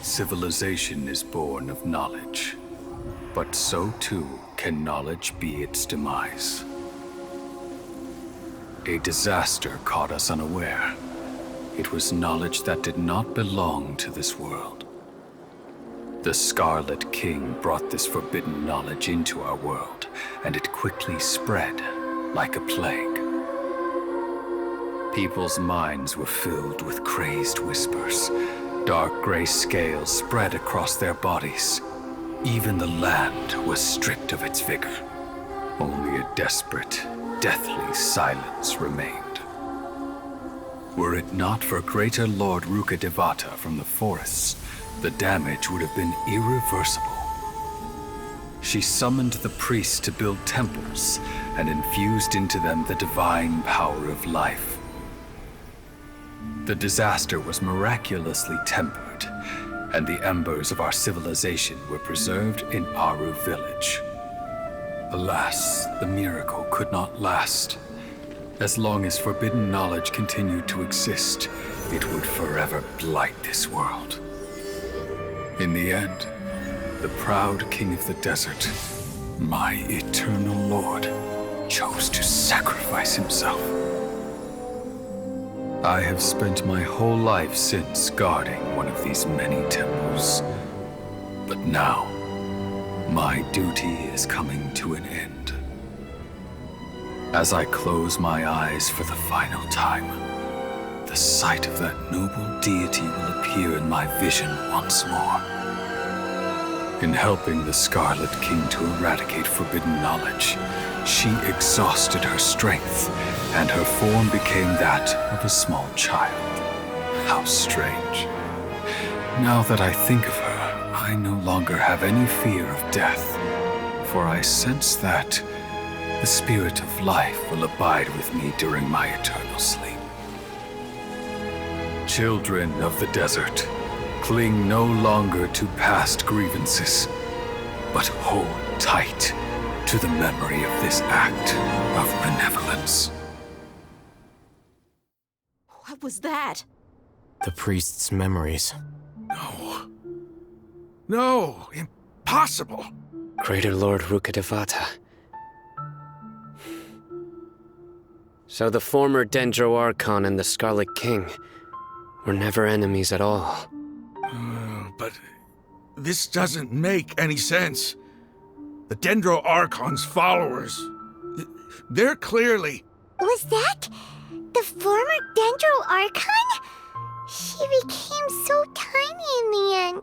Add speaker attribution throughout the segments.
Speaker 1: Civilization is born of knowledge, but so too can knowledge be its demise. A disaster caught us unaware. It was knowledge that did not belong to this world. The Scarlet King brought this forbidden knowledge into our world, and it quickly spread like a plague. People's minds were filled with crazed whispers. Dark gray scales spread across their bodies. Even the land was stripped of its vigor. Only a desperate, deathly silence remained. Were it not for greater Lord Rukkhadevata from the forests, the damage would have been irreversible. She summoned the priests to build temples and infused into them the divine power of life. The disaster was miraculously tempered, and the embers of our civilization were preserved in Aru village. Alas, the miracle could not last. As long as forbidden knowledge continued to exist, it would forever blight this world. In the end, the proud king of the desert, my eternal lord, chose to sacrifice himself. I have spent my whole life since guarding one of these many temples. But now, my duty is coming to an end. As I close my eyes for the final time, the sight of that noble deity will appear in my vision once more. In helping the Scarlet King to eradicate forbidden knowledge, she exhausted her strength, and her form became that of a small child. How strange. Now that I think of her, I no longer have any fear of death, for I sense that the spirit of life will abide with me during my eternal sleep. Children of the desert, cling no longer to past grievances, but hold tight to the memory of this act of benevolence.
Speaker 2: What was that?
Speaker 3: The priest's memories.
Speaker 4: No. No! Impossible!
Speaker 5: Greater Lord Rukkhadevata. So the former Dendro Archon and the Scarlet King were never enemies at all.
Speaker 4: But this doesn't make any sense. The Dendro Archon's followers, they're clearly...
Speaker 6: Was that the former Dendro Archon? She became so tiny in the end.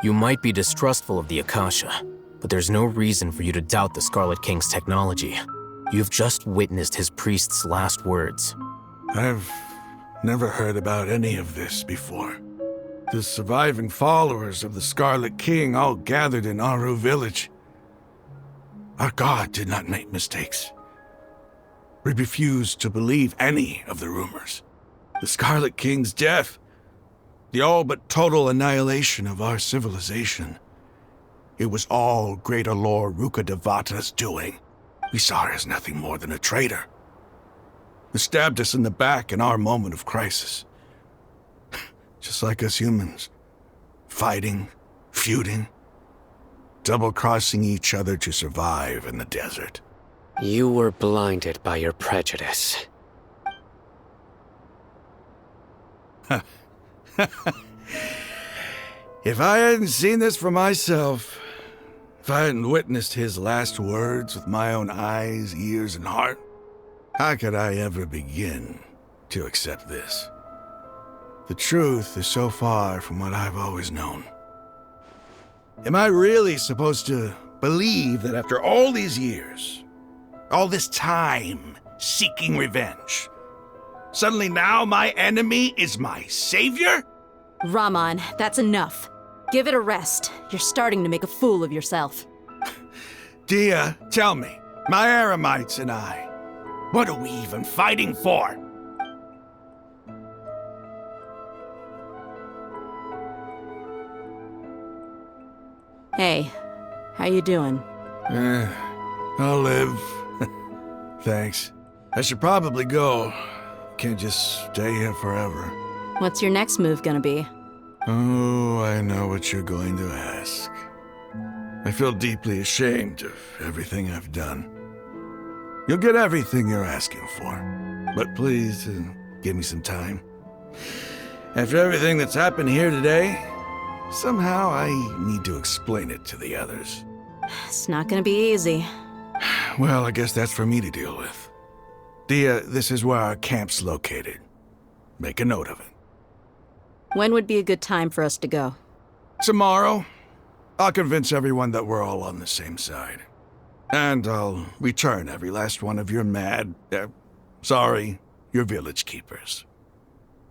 Speaker 3: You might be distrustful of the Akasha, but there's no reason for you to doubt the Scarlet King's technology. You've just witnessed his priest's last words.
Speaker 4: I've never heard about any of this before. The surviving followers of the Scarlet King all gathered in Aru village. Our god did not make mistakes. We refused to believe any of the rumors. The Scarlet King's death, the all but total annihilation of our civilization. It was all Greater Lord Rukkhadevata's doing. We saw her as nothing more than a traitor. Who stabbed us in the back in our moment of crisis. Just like us humans. Fighting, feuding, double-crossing each other to survive in the desert.
Speaker 5: You were blinded by your prejudice.
Speaker 4: If I hadn't seen this for myself, if I hadn't witnessed his last words with my own eyes, ears, and heart, how could I ever begin to accept this? The truth is so far from what I've always known. Am I really supposed to believe that after all these years, all this time seeking revenge, suddenly now my enemy is my savior?
Speaker 2: Raman, that's enough. Give it a rest. You're starting to make a fool of yourself.
Speaker 4: Dia, tell me, my Aramites and I, what are we even fighting for?
Speaker 2: Hey, how you doing?
Speaker 4: I'll live. Thanks. I should probably go. Can't just stay here forever.
Speaker 2: What's your next move gonna be?
Speaker 4: Oh, I know what you're going to ask. I feel deeply ashamed of everything I've done. You'll get everything you're asking for. But please, give me some time. After everything that's happened here today, somehow I need to explain it to the others.
Speaker 2: It's not gonna be easy.
Speaker 4: Well, I guess that's for me to deal with. Dia, this is where our camp's located. Make a note of it.
Speaker 2: When would be a good time for us to go?
Speaker 4: Tomorrow, I'll convince everyone that we're all on the same side. And I'll return every last one of your your village keepers.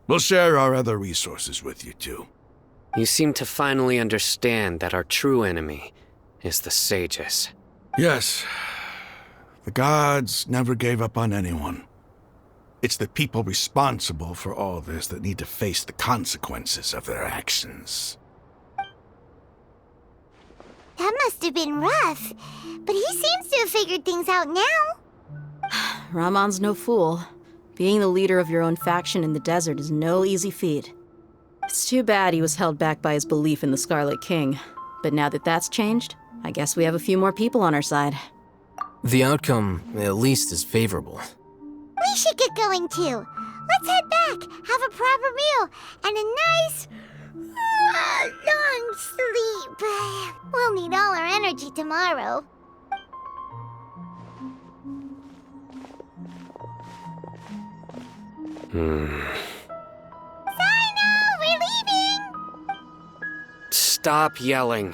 Speaker 4: We'll share our other resources with you, too.
Speaker 5: You seem to finally understand that our true enemy is the sages.
Speaker 4: Yes. The gods never gave up on anyone. It's the people responsible for all this that need to face the consequences of their actions.
Speaker 6: That must have been rough, but he seems to have figured things out now.
Speaker 2: Ramon's no fool. Being the leader of your own faction in the desert is no easy feat. It's too bad he was held back by his belief in the Scarlet King. But now that that's changed, I guess we have a few more people on our side.
Speaker 3: The outcome, at least, is favorable.
Speaker 6: We should get going too. Let's head back, have a proper meal, and a nice, long sleep. We'll need all our energy tomorrow. Sino, we're leaving!
Speaker 5: Stop yelling.